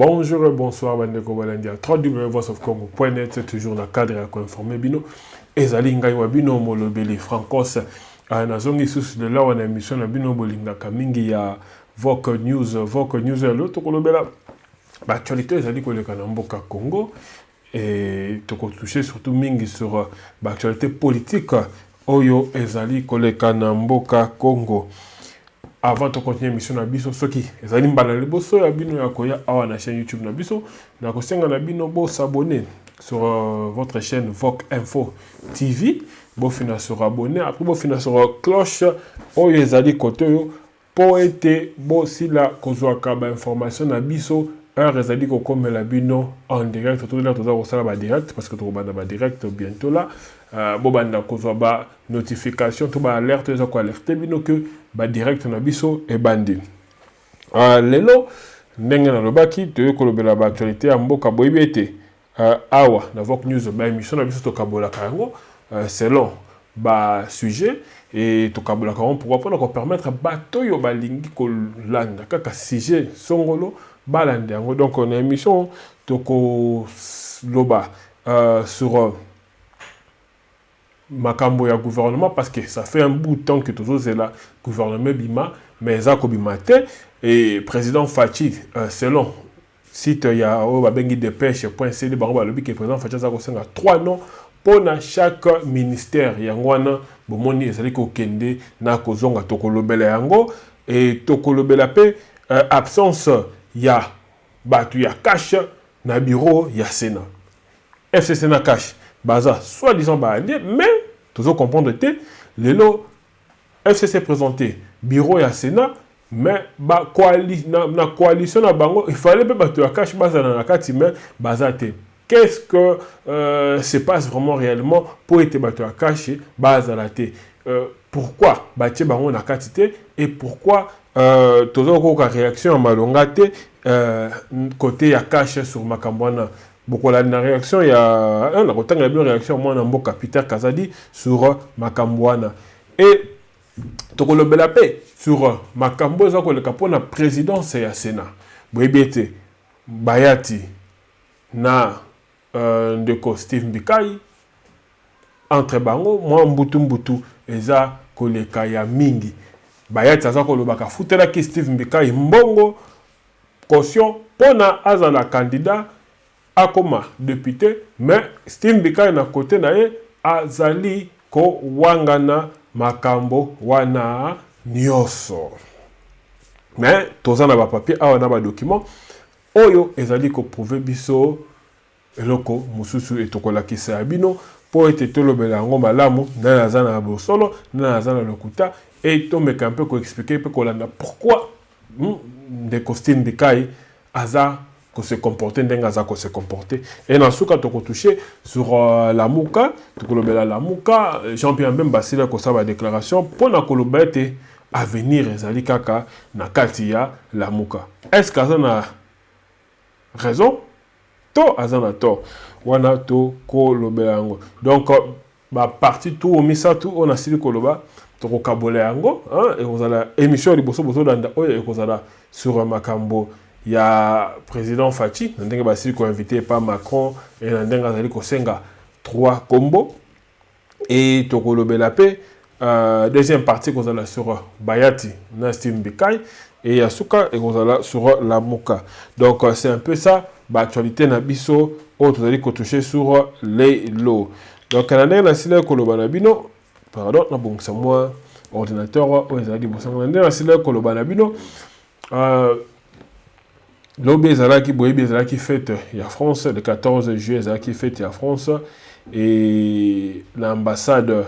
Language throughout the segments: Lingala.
Bonjour et bonsoir, Bandeko Balandia. www.voiceofcongo.net, c'est toujours dans le cadre à informer Bino. Ezali Ngai Wabino Molobeli Francos. Nazongi sous de là, on a émission na Bino Bolinga Kamingi ya Voc News. Voc News est l'autre Kolobela. L'actualité, Ezali Koleka Namboka Congo. Et tu touché surtout Mingi sur l'actualité politique. Oyo Ezali Koleka Namboka Congo. Avant de continuer l'émission na biso soki ezali mbala liboso ya bino ya koya awa na chaîne YouTube na biso na kosenga na bino bo s'abonner sur votre chaîne Voc Info TV bo fina sur abonner après bo fina sur cloche oyo ezali koto yo po ete bo sila kozwa ka ba information na biso heure ezali ko komela bino en direct tout là toza ko sala ba direct parce que to banda ba direct bientôt là bo banda kozwa ba notification to ba alerte za ko alerter bino que ba direct na biso e bandi lelo ndenge na lobaki to kolobela ba actualité ya mboka boyebi ete awa na Voc News ba émission na biso to kabola kango selon ba sujet et to kabola kango pourquoi pas permettre bato yo balingi ko landa kaka sujet songolo balande yango donc on a émission to ko loba sur makambo ya gouvernement parce que ça fait un bout de temps que tous c'est là gouvernement bima mais ça ko bimate et président Fachi selon site ya o babengi dépêche.cd bango lobi que président Fachi ça ko senga 3 noms pour chaque ministère yangwana bomoni ezali ko kende na ko zonga to ko lobela yango et to ko lobela pe absence ya batu ya cash na bureau ya Sénat FCC na cash baza soi-disant ba allié mais toujours comprendre que le lot FCC présenté bureau ya Sénat mais ba coalition na bango il fallait pas battre la cache baza na kati mais bazate qu'est-ce que se passe vraiment réellement pour être battu la cache baza la té pourquoi batie bango na kati et pourquoi toujours ko réaction malonga té côté ya cache sur makambwana beaucoup la réaction il y a la rotanga bien réaction moi na mboka Peter Kazadi sur makambwana et tokolo belapé sur makambo za ko le kapona présidence ya Sénat boyebete bayati na ndeko Steve Mbikai entre bango moi mbutu eza koleka ya mingi bayati za ko lobaka futela ki Steve Mbikai mbongo caution pona azala candidat akoma député mais Steve Mbikai na côté na ye azali ko wangana makambo wana nyoso mais tozana ba papier awa na ba document oyo ezali ko prouver biso eloko mususu etokola kisa bino po ete tolobela ngo malamu na nazana bosolo na nazana lokuta et to me un peu ko expliquer pe ko landa pourquoi de Steve Mbikai aza que se comporter n'engaza que se comporter et dans ce cas tu touché sur la muka tu kolobela la muka Jean-Pierre Bemba sila ko sa ba déclaration pour na kolobete avenir ezali kaka na katia la muka est-ce qu'azana raison to azana to wana to kolobela ngo donc ba partie tout omisa tout on a sili koloba to kokabola yango et vous allez émission liboso bozo danda oyo e kozala sur makambo il y a président Fachi ndenge basili ko invité par Macron et ndenge azali ko senga 3 combos et tokolobela pe deuxième partie kozala sur Bayati na Steve Mbikai et Yasuka et kozala sur la Muka donc c'est un peu ça l'actualité na biso autre azali ko toucher sur les lots donc ndenge na sila koloba na bino pardon na bon c'est moi ordinateur o ezali bosanga ndenge na sila koloba na bino L'OB Zalaki Boyebi Zalaki fête la France le 14 juillet Zalaki fête la France et l'ambassade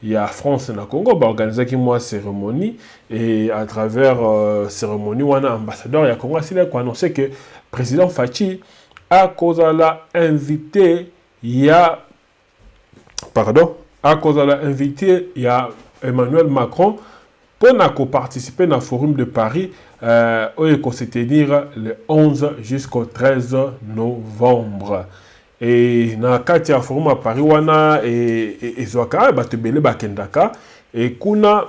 il y a France na Congo va organiser qui moi cérémonie et à travers cérémonie on a ambassadeur il y a Congo c'est là qu'on annonce que président Fachi a cause la invité il y a pardon a cause la invité il y a Emmanuel Macron pour participer au Forum de Paris où se tenir le 11 jusqu'au 13 novembre. Et na kati ya Forum à Paris wana et zoaka batebele bakendaka et kuna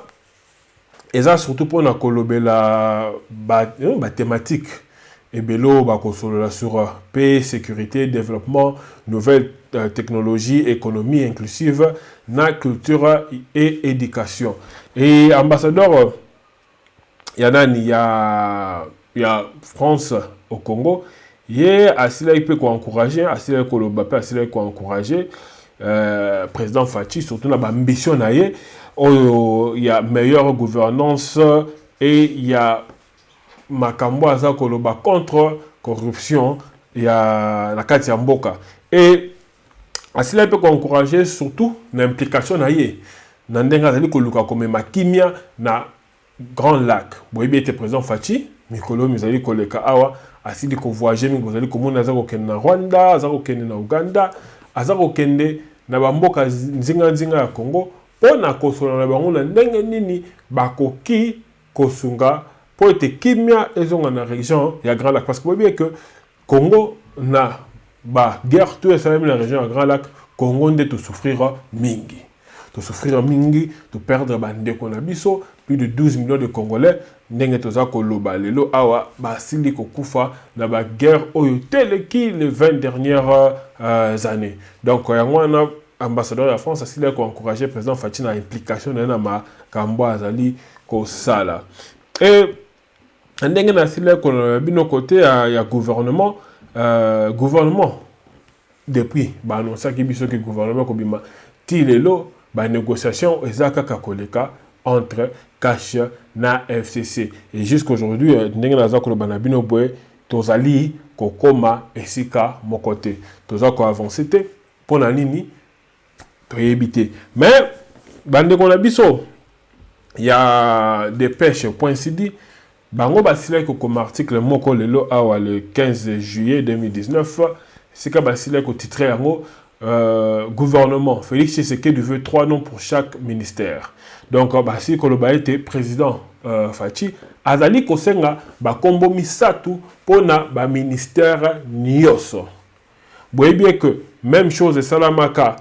eza surtout pour na kolobela ba thématique et Bello bakosolola sur paix, sécurité, développement, nouvelles technologies, économie inclusive, na culture et éducation. Et ambassadeur, il y en a, il y a France au Congo. Il Asila il peut encourager, Asila Kolobapé, Asila peut encourager président Fachi, surtout dans l'ambition il y a meilleure gouvernance et il y a Makambo Aza Koloba contre corruption, il y a la carte Mboka. Et Asila peut encourager surtout l'implication naïe. Nandenga zali koluka comme makimia na Grand Lac. Boyebi était président Fachi, Mikolo Mizali Koleka Awa, asili ko voyager mi bozali komona azako kende na Rwanda, azako kende na Uganda, azako kende na bamboka nzinga ya Congo, pona kosola na bango na ndenge nini bakoki kosunga po ete kimia ezonga na région ya Grand Lac, parce que boyebi que Congo na ba guerre tout esalemi na région ya Grand Lac, Congo nde to souffrir mingi. De souffrir mingi, de perdre bandeko na biso, plus de 12 millions de Congolais, ndenge toza koloba lelo awa basili kokufa na ba guerre oyo teleki les 20 dernières années. Donc yangwana ambassadeur de la France asili ko encourager président Fachi na implication na makambo azali ko sala. Et ndenge na asili ko bino côté ya gouvernement gouvernement depuis ba annoncer ki biso que gouvernement ko bima ti lelo ba négociation ezaka koleka entre Cash na FCC. Et jusqu'aujourd'hui, ndenge naza ko bana bino boy tozali kokoma esika mokote. Toza ko avancer te pona nini to éviter. Mais bande ko na biso il y a des pêches.cd bango basile ko comme article moko lelo awa le 15 juillet 2019 sika basile ko titre yango gouvernement Félix Tshisekedi veut 3 noms pour chaque ministère. Donc si Koloba était président Fachi azali kosenga ba kombo misatu pona ba ministère nyoso. Boye bien que même chose salamaka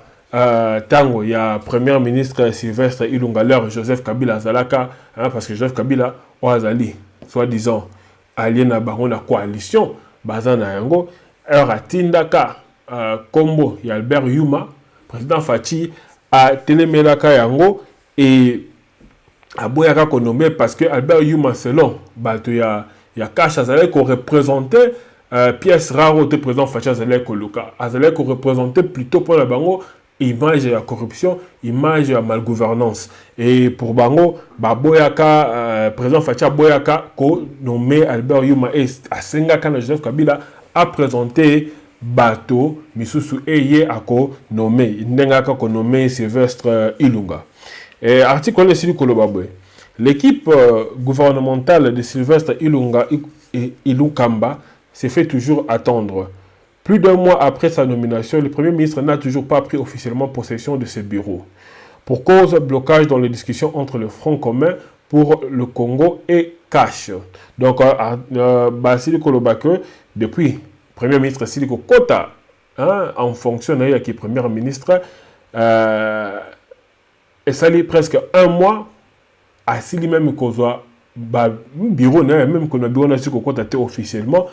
tango il y a premier ministre Sylvestre Ilunga leur Joseph Kabila Zalaka parce que Joseph Kabila azali soi-disant allié na bango na coalition bazana yango atindaka Kombo y Albert Yuma, président Fachi a télémelaka yango et a boyaka konomé parce que Albert Yuma selon bato ya Cash azalé ko représenter pièce rare de président Fachi azalé ko luka azalé ko représenter plutôt pour la bango image de la corruption, image de la malgouvernance. Et pour bango boyaka président Fachi boyaka ko nommé Albert Yuma et a sengaka na Joseph Kabila a présenté bateau misusu eye ako nommé ndengaka ko nommé Sylvestre Ilunga. Et article le sili kolobabwe. L'équipe gouvernementale de Sylvestre Ilunga et Ilukamba s'est fait toujours attendre. Plus d'un mois après sa nomination, le Premier ministre n'a toujours pas pris officiellement possession de ce bureau. Pour cause blocage dans les discussions entre le Front commun pour le Congo et Cash. Donc Basili Kolobake depuis Premier ministre Siliko Kota, en fonction qui est Premier ministre, et ça lui presque un mois, à Sili même qu'on soit bureau, même qu'on a bureau Siliko Kota officiellement,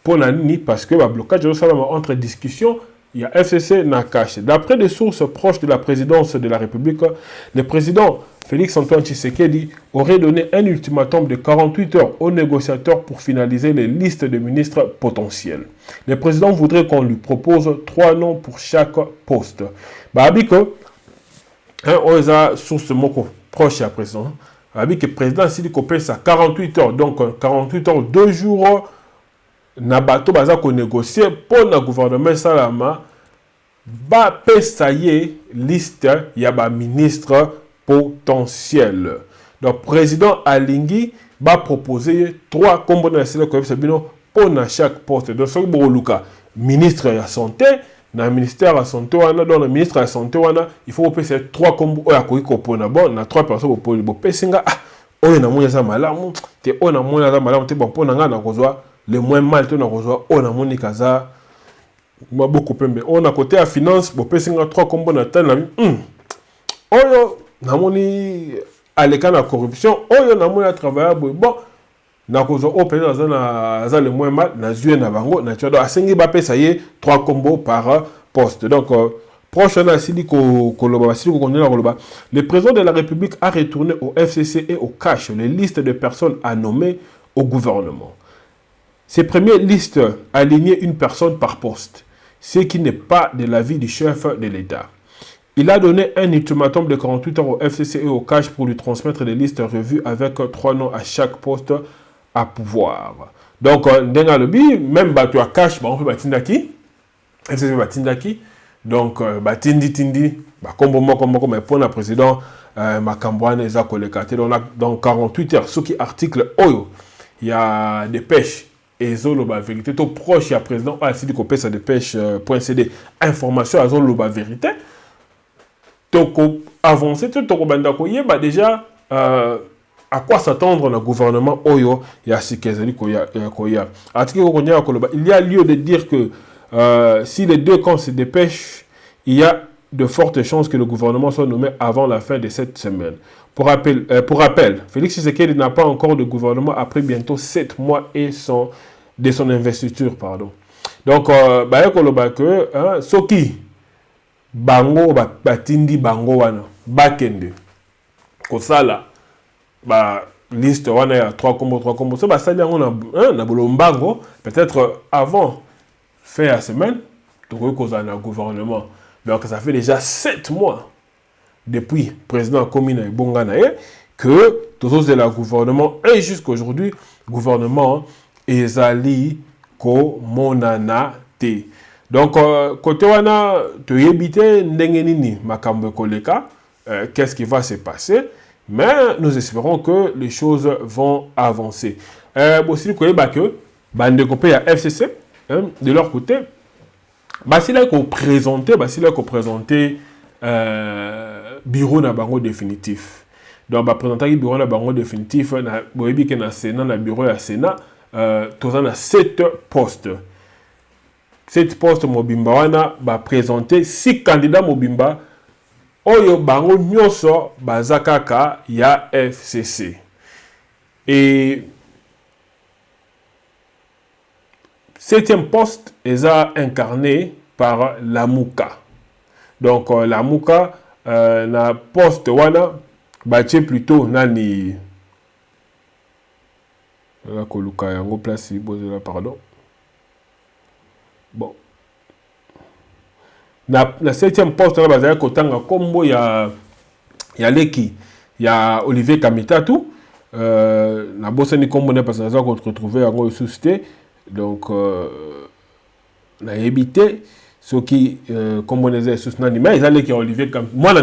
pour l'année, parce que le blocage entre discussions, il y a FCC na Cash. D'après des sources proches de la présidence de la République, le président Félix-Antoine Tshisekedi aurait donné un ultimatum de 48 heures aux négociateurs pour finaliser les listes de ministres potentiels. Le président voudrait qu'on lui propose 3 noms pour chaque poste. Babiko, on a source moko proche à présent. Babiko, le président s'il compte à 48 heures, donc 48 heures, 2 jours. Nabato baza ko négocier pour le gouvernement Salama ba pesaye liste ya ba ministre potentiel. Donc président Alingi va proposer 3 combos na sele ko sabino pour chaque poste. Donc so bo luka ministre ya santé na ministère ya santé wana dans le ministre ya santé wana il faut peser 3 combos oya ko pona bon na 3 personnes bo pesinga oyo na moya za malamu te oyo na moya za malamu te bon pona nga na kozwa le moins mal to na kozwa on a moni kaza beaucoup pembe on a côté à finance bo pesinga 3 combos na tan na oyo na moni aleka na corruption oyo na moni à travailler bon na kozo o peut za le moins mal na zue na bango na tchodo asengi ba pesa ye 3 combos par poste. Donc prochain asili koloba asili ko kondena koloba le président de la République a retourné au FCC et au cash les listes de personnes à nommer au gouvernement. Ces premières listes alignaient une personne par poste, ce qui n'est pas de l'avis du chef de l'État. Il a donné un ultimatum de 48 heures au FCC et au cash pour lui transmettre des listes revues avec 3 noms à chaque poste à pouvoir. Donc, dans le but, même tu as cash, on fait batindaki, FCC batindaki, donc batindi, comme pour le président Makambouane et Zakolekate. Donc, 48 heures, ce qui article Oyo, il y a des pêches. Et la vérité, tout proche, il y a président a décidé qu'on paie sa dépêche.cd information à la vérité. Donc, avancer, tout le monde déjà à quoi s'attendre le gouvernement Oyo, il y a si il y a lieu de dire que si les deux camps se dépêchent, il y a de fortes chances que le gouvernement soit nommé avant la fin de cette semaine. Pour rappel, Félix Tshisekedi n'a pas encore de gouvernement après bientôt 7 mois de son investiture. Pardon. Donc, Soki, Bango, Batindi, Bango, Wana, Bakende, Kosala, liste, Wana, il y a 3 combos. Ça, on a Bolombango, peut-être avant, fin de la semaine, donc, on a un gouvernement. Donc, ça fait déjà 7 mois. Depuis président Komina et Bonganae, que tous les gouvernement et jusqu'à aujourd'hui, gouvernement ezali ko monana te. Donc, côté wana, tu yebite ndengenini makambo koleka, qu'est-ce qui va se passer? Mais nous espérons que les choses vont avancer. Aussi, que bande copé à FCC, de leur côté, c'est là qu'on présentait, bureau na bango définitif. Donc présenter bureau na bango définitif na boyebi ke na Sénat na bureau ya Sénat toza na 7 postes. 7 postes mobimba wana ba présenter 6 candidats mobimba oyo bango nyoso bazakaka ya FCC. Et 7e poste est incarné par Lamuka. Donc, la Mouka, na poste wana, bâti plutôt nani. La Koluka, yango place, pardon. Bon. Na 7e poste, na bazaya kotanga, kombo ya Leki, ya Olivier Kamitatu. Na bosse ni kombo ne parce que nous retrouver yango susté. Donc, na évité. Ce qui, comme on disait, sous Nanima, ils allaient qui Olivier Kam, moi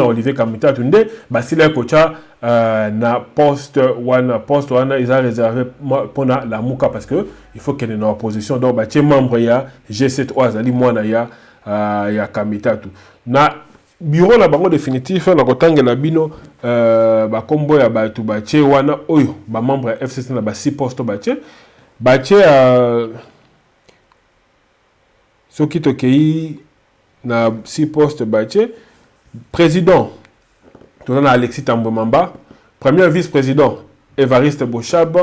Olivier Kamita Tunde, Basile Kocha, na poste wana, ils ont réservé pour la Mouka parce que il faut qu'il y ait une opposition. Donc, bah, membre ya G7 Oazali, moi ya Kamita tout. Na bureau la bango définitif, na kotanga la bino, ba kombo ya ba tu ba wana oyo, ba membre FCC na ba 6 postes ba ce qui te cueillit na 6 postes bâtis. Président, tu as Alexis Tambomamba. Premier vice-président, Évariste Bochab.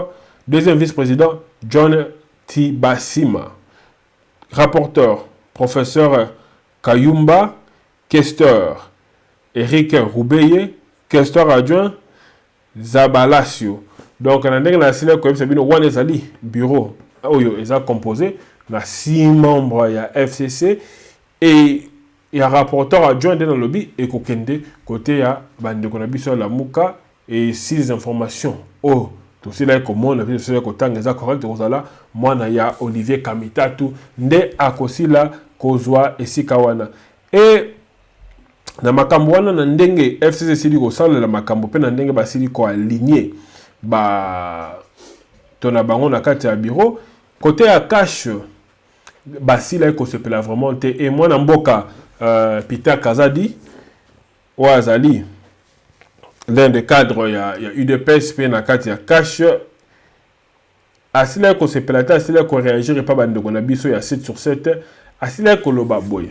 Deuxième vice-président, John Tibasima. Rapporteur, professeur Kayumba. Questeur, Eric Roubeye. Questeur adjoint, Zabalasio. Donc, on a dit bureau, oyo, ils ont composé. Il y a 6 membres il y a FCC et il y a un rapporteur adjoint dans le lobby et côté ya bande konabiso la Mouka et 6 informations. Oh, tout cela est comment on a vu ce côté exact correct là moi na ya Olivier Kamitatu nde akosila kozwa esikawana et na makambo wana na ndenge FCC sili ko sala la makambo pe na ndenge ba sili ko aligné ba tona bango na kati ya bureau côté ya cash Basile ko se pela vraiment et moi na mboka Peter Kazadi Oazali l'un des cadres il y a UDPS pe na kati ya cash asile ko se pela ta asile ko réagir pas bande ko na biso ya 7 sur 7 asile ko loba boy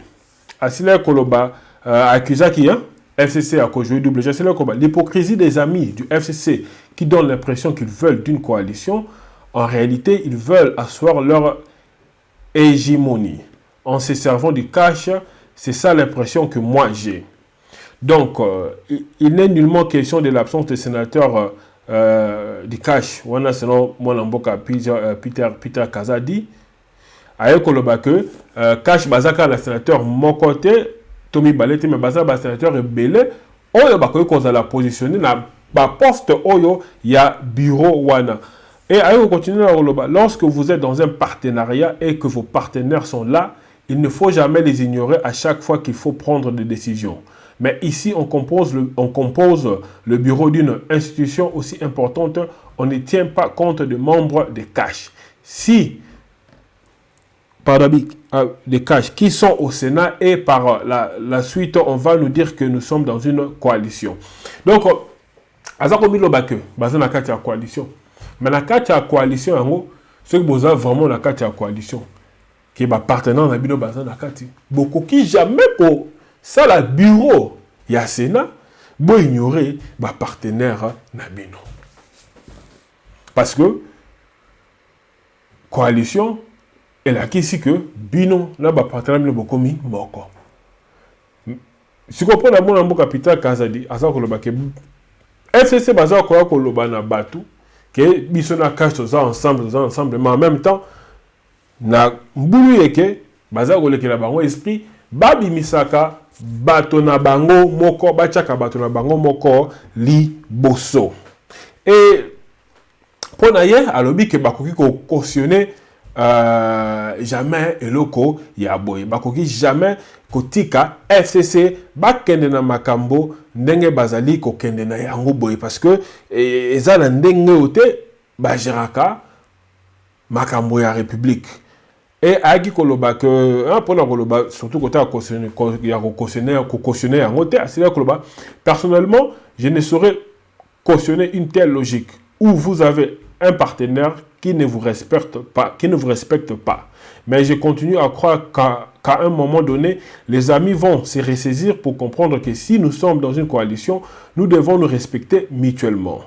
asile ko loba accusaki FCC a joué double jeu, c'est l'hypocrisie des amis du FCC qui donnent l'impression qu'ils veulent d'une coalition. En réalité, ils veulent asseoir leur hégémonie en se servant du cash. C'est ça l'impression que moi j'ai. Donc, il n'est nullement question de l'absence de sénateur du cash. On a selon mon amboka Peter Kazadi. Aïe koloba que cash bazaka la sénateur mon côté Tommy Balete mais bazaka sénateur rebelle. Oyo bakoy koza la positionner na ba poste oyo ya bureau wana. Et aïe continue à koloba. Lorsque vous êtes dans un partenariat et que vos partenaires sont là, il ne faut jamais les ignorer à chaque fois qu'il faut prendre des décisions. Mais ici, on compose le bureau d'une institution aussi importante. On ne tient pas compte des membres des cash. Si, des cash qui sont au Sénat et par la suite, on va nous dire que nous sommes dans une coalition. Donc, Azako Milobake, basé dans la coalition. Mais la coalition, ceux qui ont vraiment la coalition, qui est partenaire dans le basé dans la beaucoup qui jamais pour ça, le bureau, il y a Sénat, bon ignorer ma partenaire Nabino. Parce que coalition, elle a ici que Bino, là, ma partenaire beaucoup mis moko. Si vous comprenez mon amour capital Kazadi, à ça que le baké FCC bazar quoi que le bana batu, que bisona cache tout ça ensemble, mais en même temps, na mbulu yeke bazar que le bango esprit. Babi misaka bato na bango moko bachaka bato na bango moko li boso. Et pour naie alobi ke bakoki ko cautionner jamais eloko ya boy bakoki jamais kotika FCC bakende na makambo ndenge bazali ko kende na yango boy parce que ezala ndenge ote bajeraka makambo ya République. Et Agi Koloba que pour la Koloba surtout côté à cautionner en côté c'est Koloba personnellement je ne saurais cautionner une telle logique où vous avez un partenaire qui ne vous respecte pas mais je continue à croire qu'à un moment donné les amis vont se ressaisir pour comprendre que si nous sommes dans une coalition nous devons nous respecter mutuellement.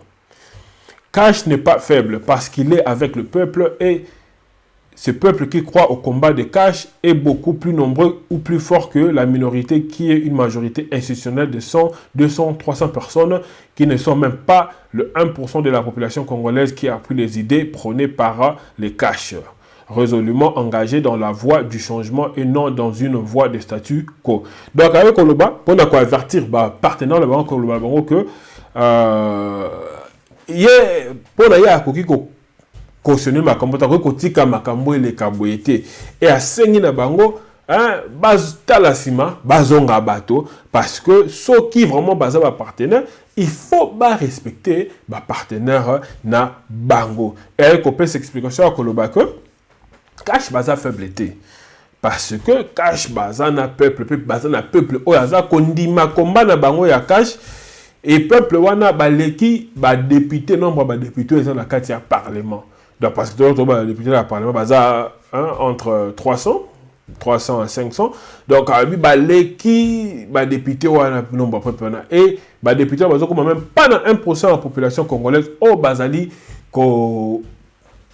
Cash n'est pas faible parce qu'il est avec le peuple et ce peuple qui croit au combat de cash est beaucoup plus nombreux ou plus fort que la minorité qui est une majorité institutionnelle de 100, 200, 300 personnes qui ne sont même pas le 1% de la population congolaise qui a pris les idées prônées par les cash, résolument engagés dans la voie du changement et non dans une voie de statu quo. Donc avec Koloba, pour avertir partenaire le banque Koloba que pour la Kokiko cautionner makambo ta ko tika makambo ele kaboyete et a sengi na bango base talasima bazonga bato parce que ceux qui vraiment baza ba partenaire il faut ba respecter ba partenaire na bango et ko peut s'explication ko lobaka cash baza faiblité parce que cash baza na peuple oyaza kondima komba na bango ya cash et peuple wana baleki ba député nombre ba député dans la carte ya parlement. Donc, parce que les députés de la Parlement, entre 300 à 500. Donc, les députés ont un nombre et les députés ont même pas dans 1% de la population congolaise au Bazali ko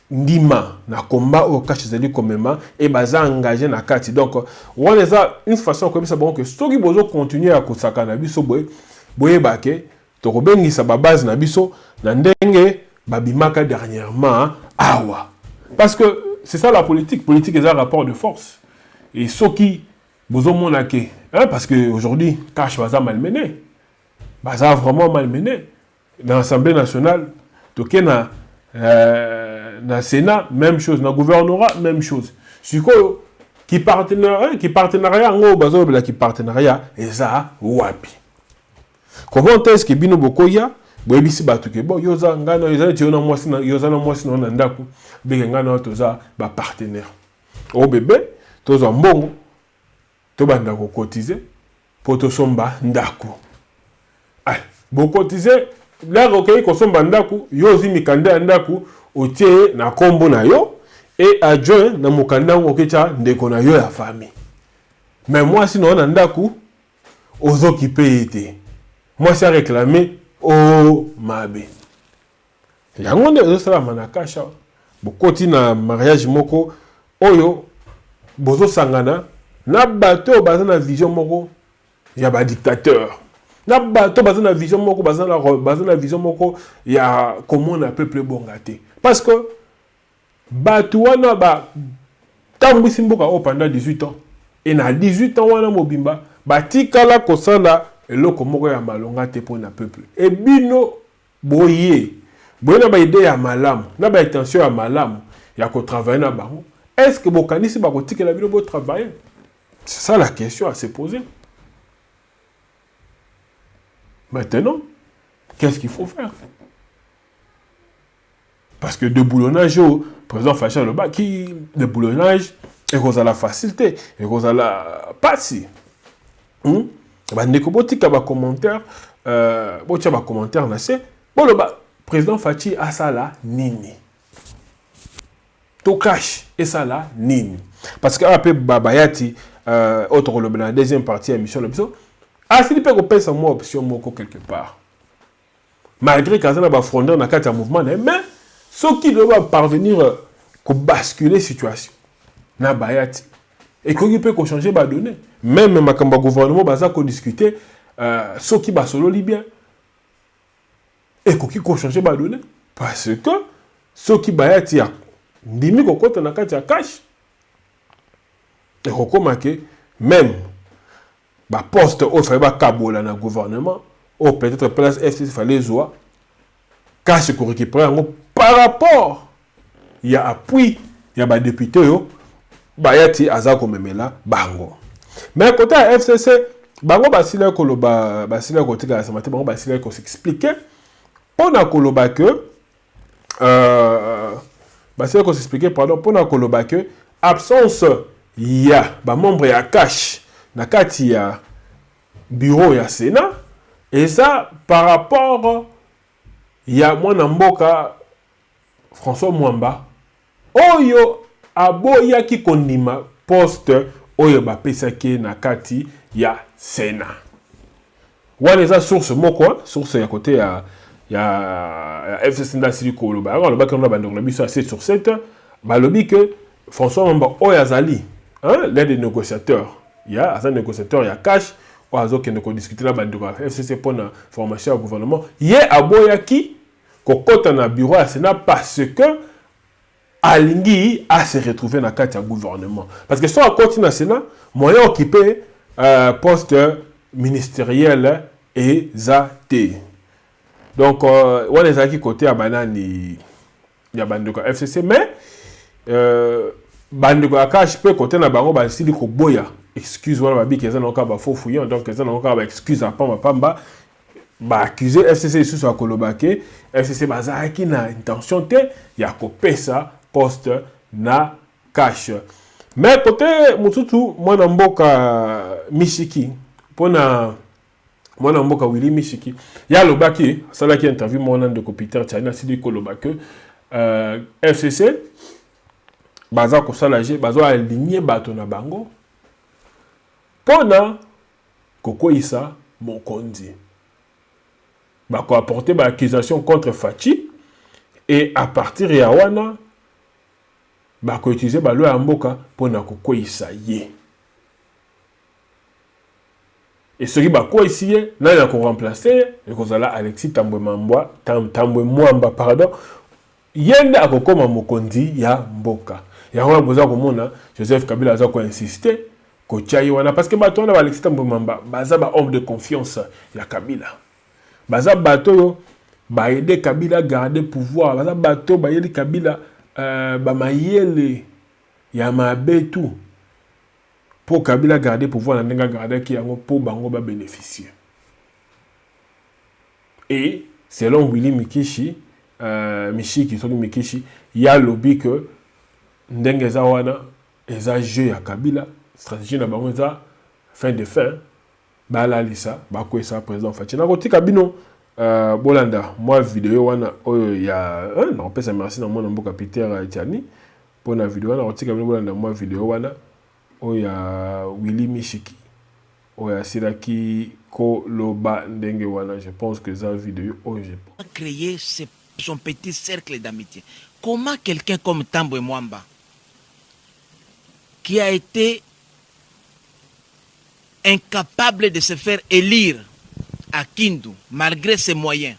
ndima na combat au cash zali komema et baza engagé na kati. Donc, on les a une façon comme ça bon que ceux qui besoin continuer à kosaka na biso boye bake to kobengi sa base na biso na ndenge babimaka dernièrement awa. Parce que c'est ça la politique. Politique est un rapport de force. Et ceux qui besoin monake, parce que aujourd'hui cash baza malmené. Baza vraiment malmené. Dans l'Assemblée nationale, toké na Sénat, même chose. Dans le gouvernorat, même chose. Siko qui partenariat ngo bazo bela qui partenariat eza wapi. Comment est-ce que bino bokoya boyebisi bato ke bo yoza ngana yoza tiona mwasi na yoza na mwasi na ndaku beke ngana toza ba partenaire o bébé toza mbongo to banda ko cotiser pour to somba ndaku bo cotiser la roké ko somba ndaku yozi mikanda ndaku otie na kombo na yo et adjoint na mukanda ngokecha ndeko na yo ya famille mais moi sinon na ndaku ozo ki paye. Moi c'est réclamer oh mabe. yango nde ezosalama na kasha bokoti na mariage moko oyo bozosangana na bato oyo baza na vision moko ya badictateur na bato baza na vision moko baza na vision moko ya komona peuple bonga te parce que bato wana batambwisi mboka oyo pendant 18 ans et na 18 ans wana mobimba batikala kosala eloko moko ya malonga te mpo na peuple e bino boye na baide ya malamu na baintention ya malamu ya kotravailler na bango est-ce que bokanisi bakotikela bino botravailler? C'est ça la question à se poser. Maintenant, qu'est-ce qu'il faut faire? Parce que de boulonnage au président Facha le bas qui de boulonnage et qu'on a la facilité et qu'on a la passi. Bah ndeko botika ba commentaire botia ba commentaire na c'est bon le bas président Fachi a ça là nini. To cash et ça là nini. Parce que après babayati autre le la deuxième partie émission l'épisode ah si peut qu'on paye sa moi option moko quelque part. Malgré que ça n'a fondé dans un mouvement mais ce qui doit parvenir à basculer la situation na bayati et qu'on peut changer ba donner même ma kamba gouvernement baza ko discuter ce qui ba solo libyen et qu'on changer ba donner parce que ce qui bayati a ndimi ko kota na kati ya cash et qu'on que même ba poste au fallait ba kabola na gouvernement ou peut-être place FCC fallait zoa cash ko récupérer par rapport il y a appui il y a ba député yo bayati azako memela bango mais côté FCC bango basila ko loba basila ko tika samate bango basila ko s'expliquer pona ko loba que basila ko s'expliquer pardon pona ko loba que absence ya ba membre ya cash na kati ya bureau ya Sénat et ça par rapport ya mwana mboka François Mwamba oyo aboya ki kondima poste oyo bapesaki na kati ya Sénat wana eza source moko source ya côté ya FCC ndasili ko loba alors loba qu'on a bandoko na biso à 7 sur 7 balobi que François Mwamba oyo azali l'aide des négociateurs il y a un négociateur il y a cash ou azo qui ne discuter la bande de FCC pour la formation au gouvernement il y a aboya qui kokota na bureau à Sénat parce que alingi a se retrouver dans le gouvernement parce que si on continue à Sénat moyen occupé poste ministériel et zate donc on est qui côté à banani il y a bande de FCC mais bande de cash peut côté na bango ba sili ko boya excuse wana babi keza na ka ba faux fouillant donc keza na ka ba excuse à pamba ba accuser FCC sous sa kolobake FCC bazaki na intention te ya ko pesa poste na cash mais côté mututu mwana mboka Mishiki pona mwana mboka Willy Mishiki ya lobaki salaki interview mona de Peter China sidi kolobake FCC baza ko salager bazo aligner bato na bango pona kokoisa mokonzi bako apporter ba accusation contre Fachi et à partir ya wana bako utiliser ba loi ya mboka pona kokoisa ye et ce qui bako ici na ya ko remplacer et kozala Alexis Tambwe Mwamba pardon yende akokoma mokonzi ya mboka ya wana boza komona Joseph Kabila aza ko insister ko tchai wana parce que bato na Alexis Tambwe Mwamba baza ba homme de confiance ya Kabila baza bato yo ba aider Kabila garder pouvoir baza bato ba yeli Kabila ba mayele ya mabe tout pour Kabila garder pouvoir na ndenga garder ki yango pour bango ba bénéficier et selon Willy Mikishi Mishiki soki Mikishi ya lobby que ndenge za wana eza jeu ya Kabila stratégie na bango eza fin de fin bala lisa bakwesa président Fachi na kotika bino bolanda moi vidéo wana oyo ya non pesa merci na mwana mboka Peter Etiani pour na vidéo wana kotika bino bolanda moi vidéo wana oyo ya Willy Mishiki oyo ya Siraki ko loba ndenge wana je pense que ça vidéo oyo je créer ces son petit cercle d'amitié. Comment quelqu'un comme Tambwe Mwamba, qui a été incapable de se faire élire à Kindu, malgré ses moyens,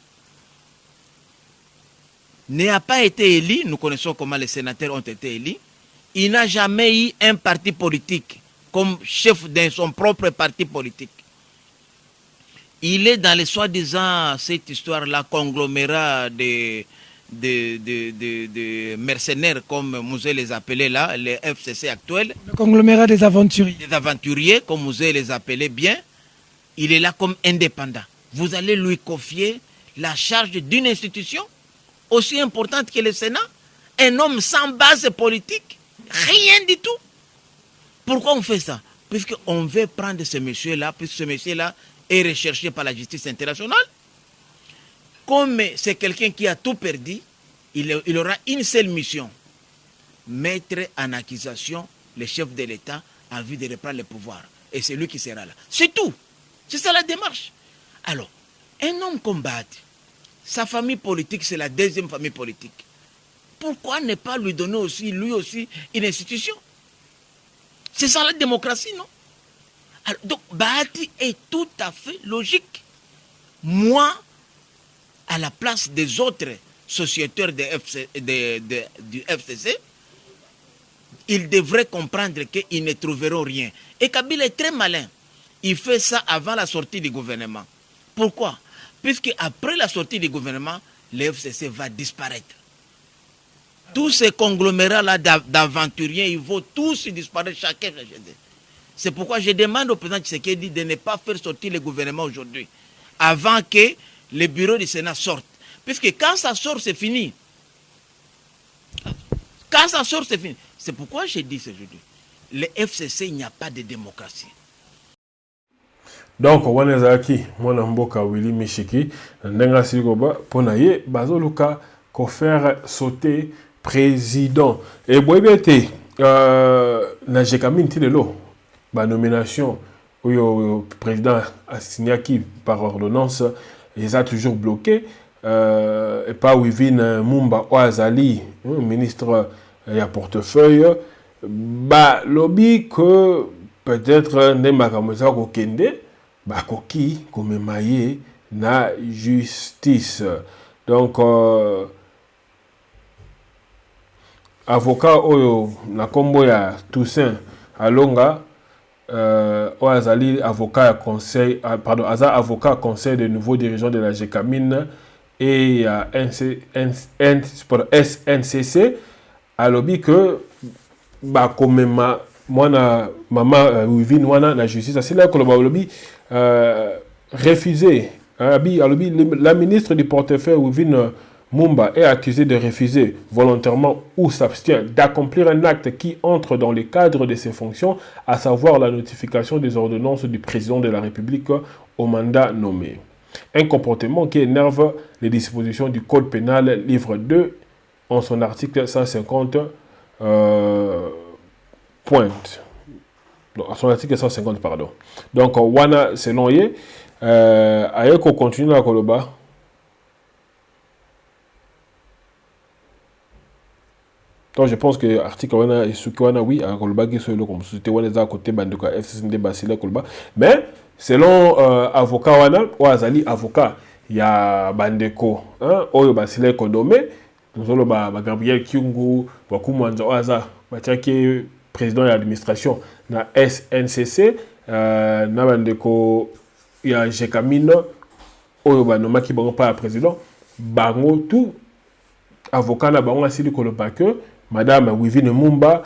n'a pas été élu, nous connaissons comment les sénateurs ont été élus, il n'a jamais eu un parti politique comme chef de son propre parti politique. Il est dans les soi-disant, cette histoire-là, conglomérat de mercenaires, comme Mouzé les appelait là, les FCC actuels. Le conglomérat des aventuriers. Des aventuriers, comme Mouzé les appelait bien. Il est là comme indépendant. Vous allez lui confier la charge d'une institution aussi importante que le Sénat, un homme sans base politique, rien du tout. Pourquoi on fait ça? Puisqu'on veut prendre ce monsieur-là, puisque ce monsieur-là est recherché par la justice internationale. Comme c'est quelqu'un qui a tout perdu, il aura une seule mission, mettre en accusation le chef de l'État en vue de reprendre le pouvoir. Et c'est lui qui sera là. C'est tout. C'est ça la démarche. Alors, un homme comme Bahati, sa famille politique, c'est la deuxième famille politique. Pourquoi ne pas lui donner aussi, lui aussi, une institution? C'est ça la démocratie, non? Alors, donc, Bahati est tout à fait logique. Moi, à la place des autres sociétaires du FCC, ils devraient comprendre qu'ils ne trouveront rien. Et Kabila est très malin. Il fait ça avant la sortie du gouvernement. Pourquoi? Puisque après la sortie du gouvernement, le FCC va disparaître. Tous ces conglomérats-là d'aventuriers, ils vont tous disparaître chacun. C'est pourquoi je demande au président Tshisekedi de ne pas faire sortir le gouvernement aujourd'hui, avant que le bureau du Sénat sorte. Puisque quand ça sort, c'est fini. Quand ça sort, c'est fini. C'est pourquoi j'ai dit aujourd'hui, le FCC, il n'y a pas de démocratie. Donc, on est ici, mon mboka Willy Mishiki, ndenga sikoba, ponaye, bazoluka, ko faire sauter président. Et boybete, na jekamine tilelo, ba nomination, où président a signé par ordonnance, ils ont toujours bloqué, et pas Wivin Mumba Oazali, ministre à portefeuille, bah, lobby que peut-être Nemakamosa Kokende, bakoki komemaye na justice. Donc avocat oyo na kombo ya Toussaint Alonga oazali avocat conseil pardon aza avocat conseil de nouveaux dirigeants de la GECAMINE et SNCC alobi que bakomema mwana mama Wivin wana na justice asila koloba alobi refusé. La ministre du portefeuille, Wivin Mumba, est accusée de refuser volontairement ou s'abstient d'accomplir un acte qui entre dans le cadre de ses fonctions, à savoir la notification des ordonnances du président de la République au mandat nommé. Un comportement qui énerve les dispositions du Code pénal, livre 2, en son article 150, pointe. À son article 150, pardon. Donc, Wana, selon Ye, Ayeko continue à Koloba. Donc, je pense que l'article Wana et Sukiwana, oui, à Koloba, qui sont comme société Wana, à côté Bandoka, FCCND, Basile, Koloba. Mais, selon avocat Wana, ou Azali, avocat, il y a Bandeko, Oyo Basile Kodome, nous avons Gabriel Kyungu, Bakumanza Oaza, Batiaki, président de l'administration, na SNCC, na Bandeko, il y a GECAMINE, Oyo Banoma qui ne pas président, Bango, tout avocat na Bango asili koloba que Madame Wivin Mumba,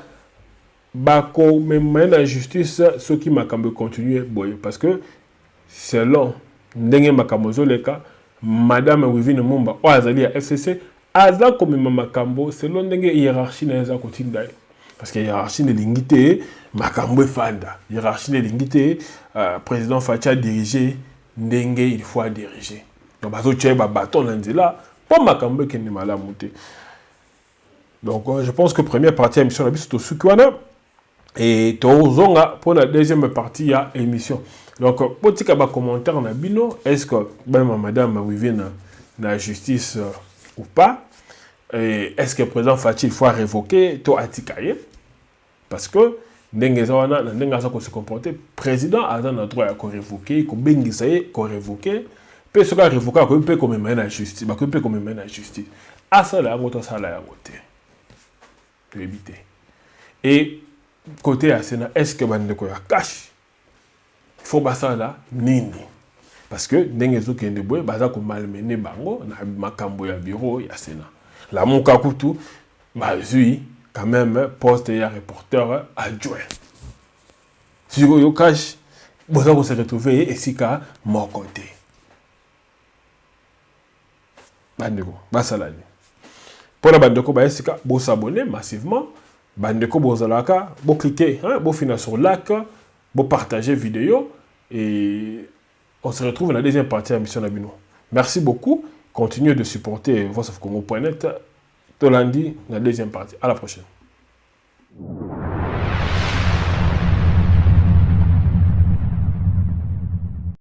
Bako, même la justice, ce qui m'a quand même continué, parce que selon Ndenge Makamozo Leka, Madame Wivin Mumba, Oazali à FCC, Aza comme Makambo, selon Ndenge hiérarchie na Aza Kotindaï. Parce qu'il y a hiérarchie de l'ingité, Makambo Fanda, hiérarchie de l'ingité, président Facha dirigé, Ndenge il faut diriger. Donc, il y a un bâton là, pas Makambo qui n'est mal à monter. Donc, je pense que la première partie de l'émission, c'est tout Sukiwana. Et Tozonga, pour la deuxième partie, il y a l'émission. Donc, pour un commentaire, est-ce que même Madame Wivin, la justice, ou pas. Est-ce que le président Fachi il faut révoquer tout Atikaye? Parce que Nengezawana se comporter, le président a le droit de révoquer, de révoquer, puis ce qu'on révoquer, il peut comme mener la justice, il peut comme mener la justice. À ça, là, ça là, de éviter. Et côté à Sénat, est-ce que Bandeko ya cash? Il faut ça là, nini. Parce que Nengezo Kendeboy, baza ko malmené bango na makambo ya bureau ya Sénat. La Monkakutu, bazui quand même poste et reporter adjoint. Si vous cash, vous allez se retrouver ici à mon côté. Bandeko, basalani. Pour la bandeko, vous s'abonner massivement. Bandeko, vous cliquer, vous finir sur like, vous partager vidéo et on se retrouve dans la deuxième partie de la mission Nabino. Merci beaucoup. Continuez de supporter voiceofcongo.net. Tolandi, la deuxième partie. À la prochaine.